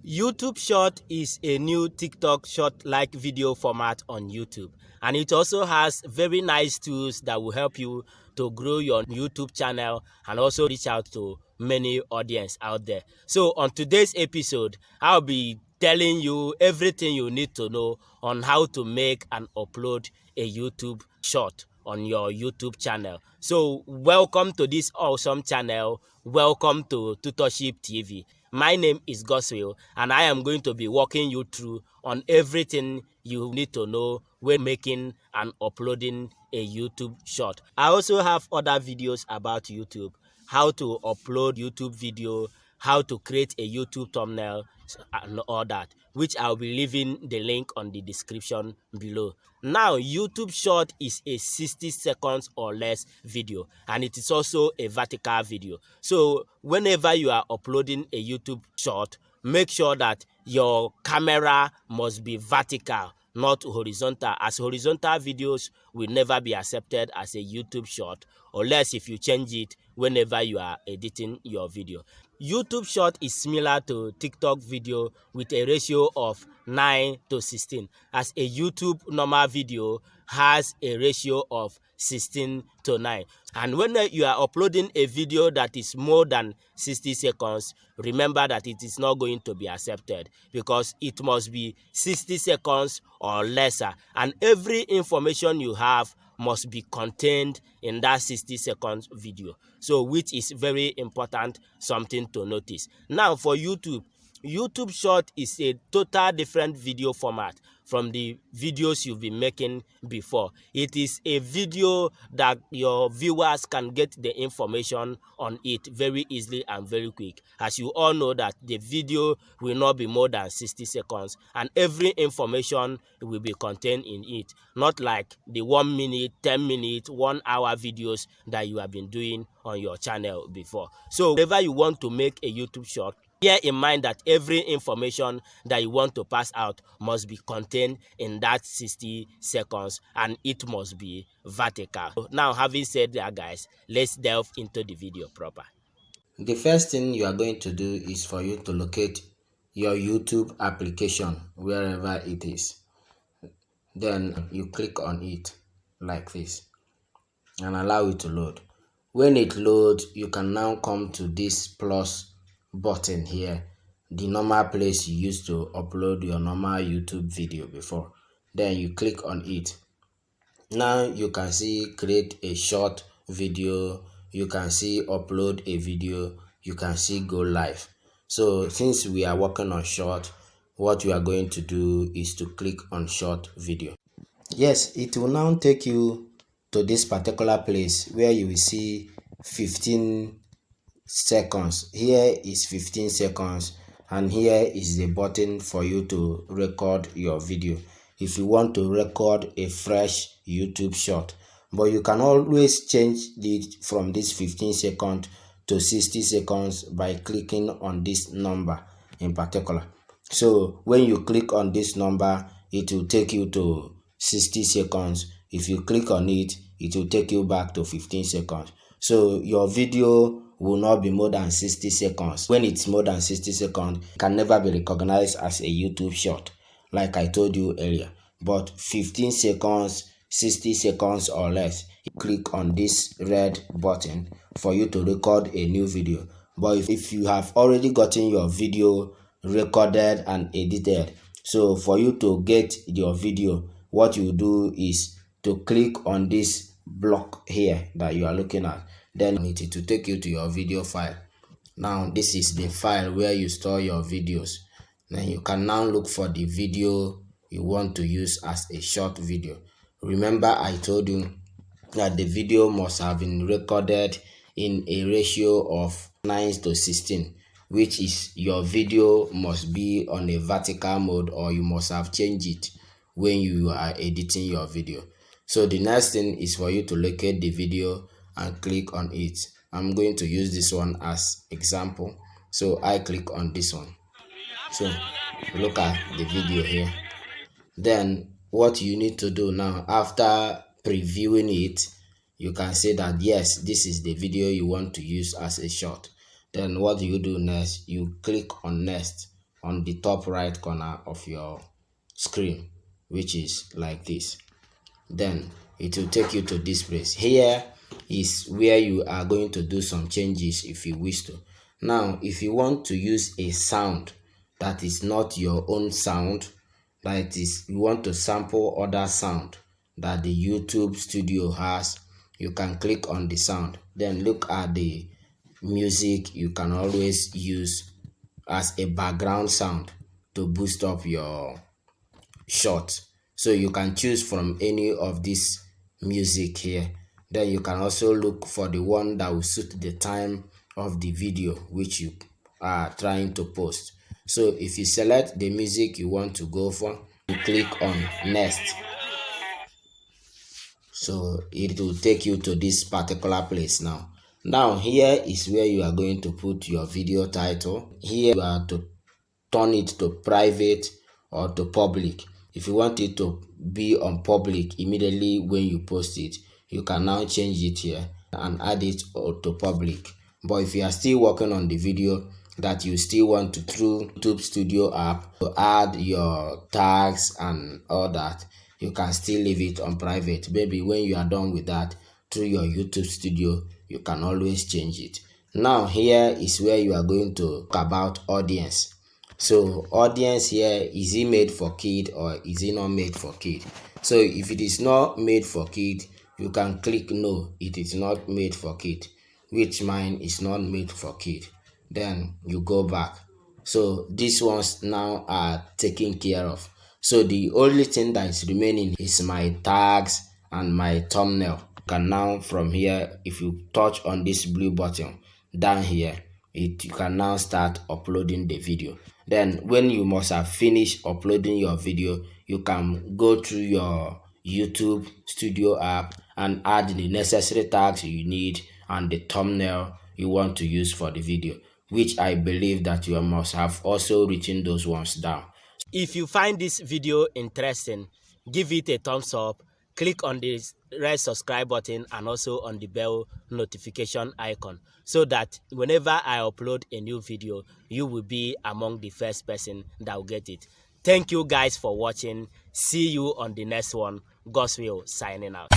YouTube Short is a new TikTok short-like video format on YouTube, and it also has very nice tools that will help you to grow your YouTube channel and also reach out to many audience out there. So on today's episode, I'll be telling you everything you need to know on how to make and upload a YouTube short on your YouTube channel. So welcome to this awesome channel. Welcome to Tutorship TV. My name is Goswill, and I am going to be walking you through on everything you need to know when making and uploading a YouTube short. I also have other videos about YouTube, how to upload YouTube video, how to create a YouTube thumbnail, and all that, which I'll be leaving the link on the description below. Now, YouTube short is a 60 seconds or less video, and it is also a vertical video. So whenever you are uploading a YouTube short, make sure that your camera must be vertical, not horizontal, as horizontal videos will never be accepted as a YouTube short unless if you change it whenever you are editing your video. YouTube short is similar to TikTok video with a ratio of 9:16, as a YouTube normal video has a ratio of 16:9. And when you are uploading a video that is more than 60 seconds, remember that it is not going to be accepted because it must be 60 seconds or lesser, and every information you have must be contained in that 60 seconds video, so which is very important, something to notice. Now for YouTube short is a total different video format from the videos you've been making before. It is a video that your viewers can get the information on it very easily and very quick, as you all know that the video will not be more than 60 seconds and every information will be contained in it, not like the 1 minute, 10 minute, 1 hour videos that you have been doing on your channel before. So whenever you want to make a YouTube short, bear in mind that every information that you want to pass out must be contained in that 60 seconds and it must be vertical. So now, having said that, guys, let's delve into the video proper. The first thing you are going to do is for you to locate your YouTube application wherever it is. Then you click on it like this and allow it to load. When it loads, you can now come to this plus button here, the normal place you used to upload your normal YouTube video before. Then you click on it. Now you can see create a short video, you can see upload a video, you can see go live. So since we are working on short, what you are going to do is to click on short video. Yes, it will now take you to this particular place where you will see 15 seconds. Here is 15 seconds and here is the button for you to record your video if you want to record a fresh YouTube short. But you can always change it from this 15 seconds to 60 seconds by clicking on this number in particular. So when you click on this number, it will take you to 60 seconds. If you click on it, it will take you back to 15 seconds. So your video will not be more than 60 seconds. When it's more than 60 seconds, it can never be recognized as a YouTube short, like I told you earlier. But 15 seconds, 60 seconds or less, click on this red button for you to record a new video. But if you have already gotten your video recorded and edited, so for you to get your video, what you do is to click on this block here that you are looking at. Then it will take you to your video file. Now this is the file where you store your videos. Then you can now look for the video you want to use as a short video. Remember, I told you that the video must have been recorded in a ratio of 9:16, which is your video must be on a vertical mode, or you must have changed it when you are editing your video. So the next thing is for you to locate the video and click on it. I'm going to use this one as example. So I click on this one. So look at the video here. Then what you need to do now, after previewing it, you can say that yes, this is the video you want to use as a short. Then what do you do next? You click on next. on the top right corner of your screen, which is like this. Then it will take you to this place. Here is where you are going to do some changes if you wish to. Now if you want to use a sound that is not your own sound, that is, you want to sample other sound that the YouTube studio has, you can click on the sound, then look at the music you can always use as a background sound to boost up your shot. So you can choose from any of this music here. Then you can also look for the one that will suit the time of the video which you are trying to post. So if you select the music you want to go for, you click on next. So it will take you to this particular place. Now here is where you are going to put your video title. Here you are to turn it to private or to public. If you want it to be on public immediately when you post it, you can now change it here and add it to public. But if you are still working on the video that you still want to, through YouTube Studio app, to add your tags and all that, you can still leave it on private. Maybe when you are done with that, through your YouTube Studio, you can always change it. Now here is where you are going to talk about audience. So audience here, is it made for kid or is it not made for kid? So if it is not made for kid, you can click no, it is not made for kid, which mine is not made for kid. Then you go back. So these ones now are taken care of. So the only thing that is remaining is my tags and my thumbnail. You can now, from here, if you touch on this blue button down here, you can now start uploading the video. Then when you must have finished uploading your video, you can go through your YouTube Studio app and add the necessary tags you need and the thumbnail you want to use for the video, which I believe that you must have also written those ones down. If you find this video interesting, give it a thumbs up, click on the red subscribe button and also on the bell notification icon so that whenever I upload a new video, you will be among the first person that will get it. Thank you guys for watching. See you on the next one. God's will, signing out.